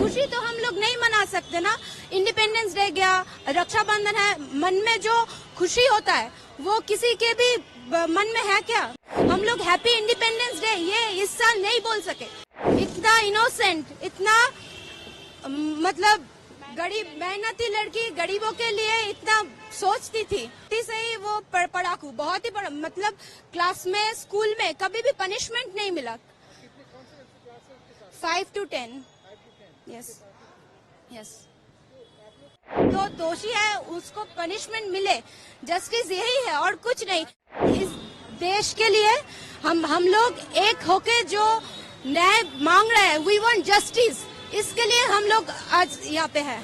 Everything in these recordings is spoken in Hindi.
खुशी तो हम लोग नहीं मना सकते ना। इंडिपेंडेंस डे गया, रक्षाबंधन है, मन में जो खुशी होता है वो किसी के भी मन में है क्या? हम लोग हैप्पी इंडिपेंडेंस डे ये इस साल नहीं बोल सके। इतना इनोसेंट, इतना मतलब गरीब मेहनती लड़की गरीबों के लिए इतना सोचती थी। से ही वो पढ़ाकू, बहुत ही मतलब क्लास में स्कूल में कभी भी पनिशमेंट नहीं मिला। 5 to 10। Yes yes. तो दोषी है उसको पनिशमेंट मिले, जस्टिस यही है और कुछ नहीं। इस देश के लिए हम लोग एक होके जो न्याय मांग रहे हैं, वी वांट जस्टिस, इसके लिए हम लोग आज यहाँ पे है।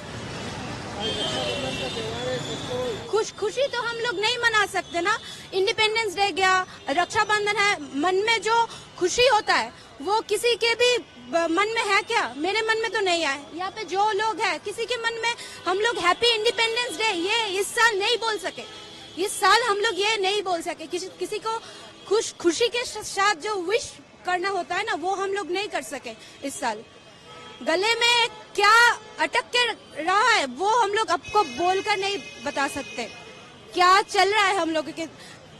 खुशी तो हम लोग नहीं मना सकते ना। इंडिपेंडेंस डे गया, रक्षाबंधन है, मन में जो खुशी होता है वो किसी के भी मन में है क्या? मेरे मन में तो नहीं है। यहाँ पे जो लोग हैं किसी के मन में हम लोग हैप्पी इंडिपेंडेंस डे ये इस साल नहीं बोल सके। इस साल हम लोग ये नहीं बोल सके। किसी को खुशी के साथ जो विश करना होता है ना, वो हम लोग नहीं कर सके इस साल। गले में क्या अटक के रहा है वो हम लोग आपको बोलकर नहीं बता सकते। क्या चल रहा है हम लोग के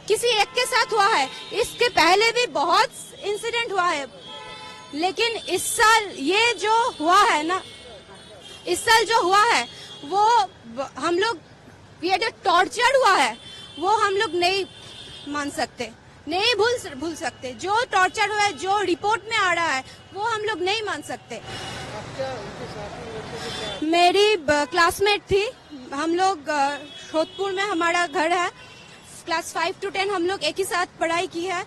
किसी एक के साथ हुआ है, इसके पहले भी बहुत इंसिडेंट हुआ है, लेकिन इस साल ये जो हुआ है ना, इस साल जो हुआ है वो हम लोग ये जो टॉर्चर हुआ है वो हम लोग नहीं मान सकते, नहीं भूल सकते। जो टॉर्चर हुआ है, जो रिपोर्ट में आ रहा है वो हम लोग नहीं मान सकते। मेरी क्लासमेट थी, हम लोग जोधपुर में हमारा घर है, क्लास 5 to 10 हम लोग एक ही साथ पढ़ाई की है।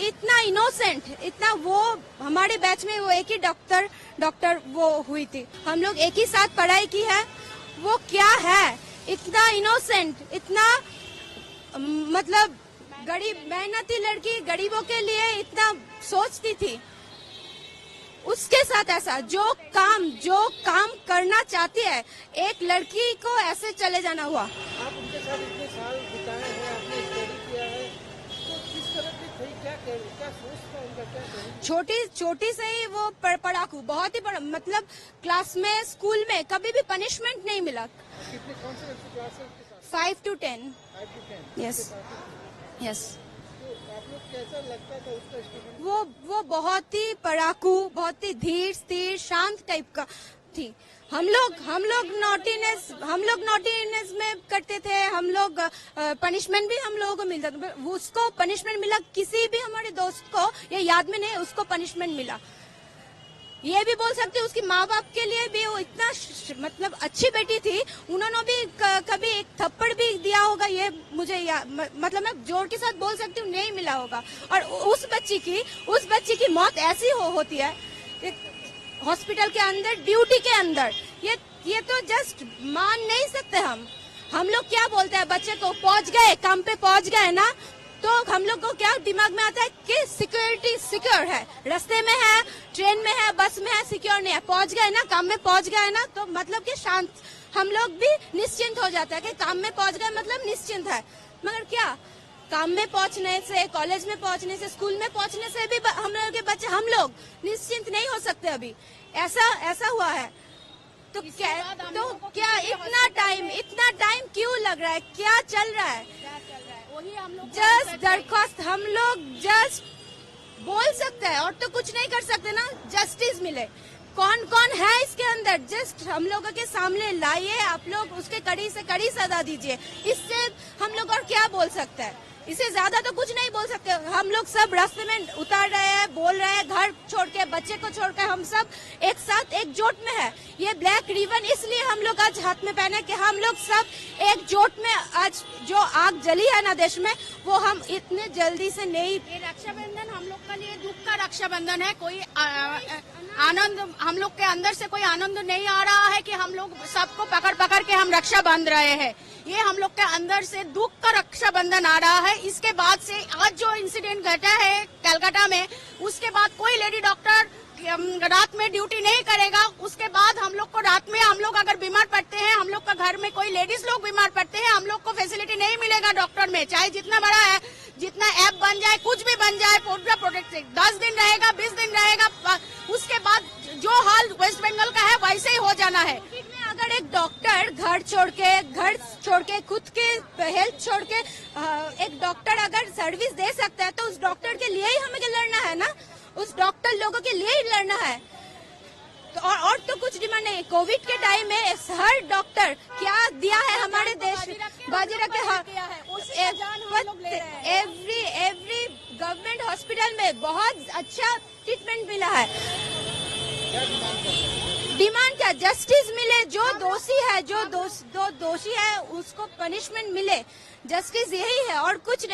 इतना इनोसेंट, इतना वो हमारे बैच में वो एक ही डॉक्टर वो हुई थी, हम लोग एक ही साथ पढ़ाई की है। वो क्या है, इतना इनोसेंट, इतना मतलब गरीब मेहनती लड़की गरीबों के लिए इतना सोचती थी, उसके साथ ऐसा जो काम करना चाहती है एक लड़की को ऐसे चले जाना हुआ। आप उनके साथ इतने साल बिताए हैं, आपने स्टडी किया है, तो किस तरह की थी, क्या सोच था उनका, क्या छोटी से ही वो पढ़ाकू, बहुत ही मतलब क्लास में स्कूल में कभी भी पनिशमेंट नहीं मिला। कितने कौन से क्लास है उसके साथ? 5 to 10। Yes yes. आप लोग कैसा लगता था उसका स्टूडेंट? वो बहुत ही पढ़ाकू, बहुत ही धीर स्थिर शांत टाइप का थी। हम लोग नॉटीनेस में करते थे, हम लोग पनिशमेंट भी हम लोगों को मिलता था। उसको पनिशमेंट मिला, किसी भी हमारे दोस्त को ये याद में नहीं, उसको पनिशमेंट मिला। ये भी बोल सकते उसकी माँ बाप के लिए भी वो इतना मतलब अच्छी बेटी थी, उन्होंने भी कभी एक थप्पड़ भी दिया होगा, ये मुझे मतलब मैं जोर के साथ बोल सकती हूँ नहीं मिला होगा। और उस बच्ची की मौत ऐसी होती है हॉस्पिटल के अंदर, ड्यूटी के अंदर। ये तो जस्ट मान नहीं सकते हम लोग क्या बोलते हैं बच्चे को, पहुंच गए काम पे, पहुंच गए ना, तो हम लोग को क्या दिमाग में आता है कि सिक्योरिटी सिक्योर है, रास्ते में है, ट्रेन में है, बस में है, सिक्योर नहीं है। पहुंच गए ना, काम में पहुंच गए ना, तो मतलब कि शांत, हम लोग भी निश्चिंत हो जाता है कि काम में पहुंच गए मतलब निश्चिंत है। मगर क्या काम में पहुंचने से, कॉलेज में पहुंचने से, स्कूल में पहुंचने से भी हम लोग के बच्चे, हम लोग निश्चिंत नहीं हो सकते अभी। ऐसा हुआ है तो क्या इतना टाइम क्यों लग रहा है, क्या चल रहा है? वही हम लोग जस्ट दरख्वास्त हम लोग जस्ट बोल सकते हैं और तो कुछ नहीं कर सकते ना। जस्टिस मिले, कौन है इसके अंदर, जस्ट हम लोगों के सामने लाइए, आप लोग उसके कड़ी से कड़ी सजा दीजिए। इससे हम लोग और क्या बोल सकते हैं, इससे ज्यादा तो कुछ नहीं बोल सकते। हम लोग सब रास्ते में उतार रहे हैं, बोल रहे हैं, घर छोड़ के, बच्चे को छोड़ के, हम सब एक साथ एकजुट में है। ये ब्लैक रिबन इसलिए हम लोग आज हाथ में पहने कि हम लोग सब एकजुट में आज जो आग जली है ना देश में, वो हम इतने जल्दी से नहीं। ये रक्षाबंधन हम लोग के लिए दुख का रक्षाबंधन है। कोई आनंद हम लोग के अंदर से कोई आनंद नहीं आ रहा है कि हम लोग सबको पकड़ के हम रक्षा बांध रहे हैं। ये हम लोग के अंदर से दुख का रक्षाबंधन आ रहा है। इसके बाद से आज जो इंसिडेंट घटा है कलकत्ता में, उसके बाद कोई लेडी डॉक्टर रात में ड्यूटी नहीं करेगा। उसके बाद हम लोग को रात में, हम लोग अगर बीमार पड़ते हैं, हम लोग का घर में कोई लेडीज लोग बीमार पड़ते हैं, हम लोग को फैसिलिटी नहीं मिलेगा डॉक्टर में, चाहे जितना बड़ा है, जितना ऐप बन जाए, कुछ भी बन जाए, पूरा प्रोटेक्ट 10 दिन रहेगा, 20 दिन रहेगा। उसके बाद जो हाल वेस्ट बंगाल का है है। कोविड में अगर एक डॉक्टर घर छोड़ के खुद के हेल्थ छोड़ के एक डॉक्टर अगर सर्विस दे सकता है तो उस डॉक्टर के लिए ही हमें लड़ना है ना, उस डॉक्टर लोगों के लिए ही लड़ना है। तो और तो कुछ डिमांड नहीं। कोविड के टाइम में हर डॉक्टर क्या दिया है हमारे देश, बाजी रख के एवरी गवर्नमेंट हॉस्पिटल में बहुत अच्छा ट्रीटमेंट मिला है। डिमांड क्या, जस्टिस मिले, जो दोषी है, जो दोषी है उसको पनिशमेंट मिले, जस्टिस यही है और कुछ नहीं।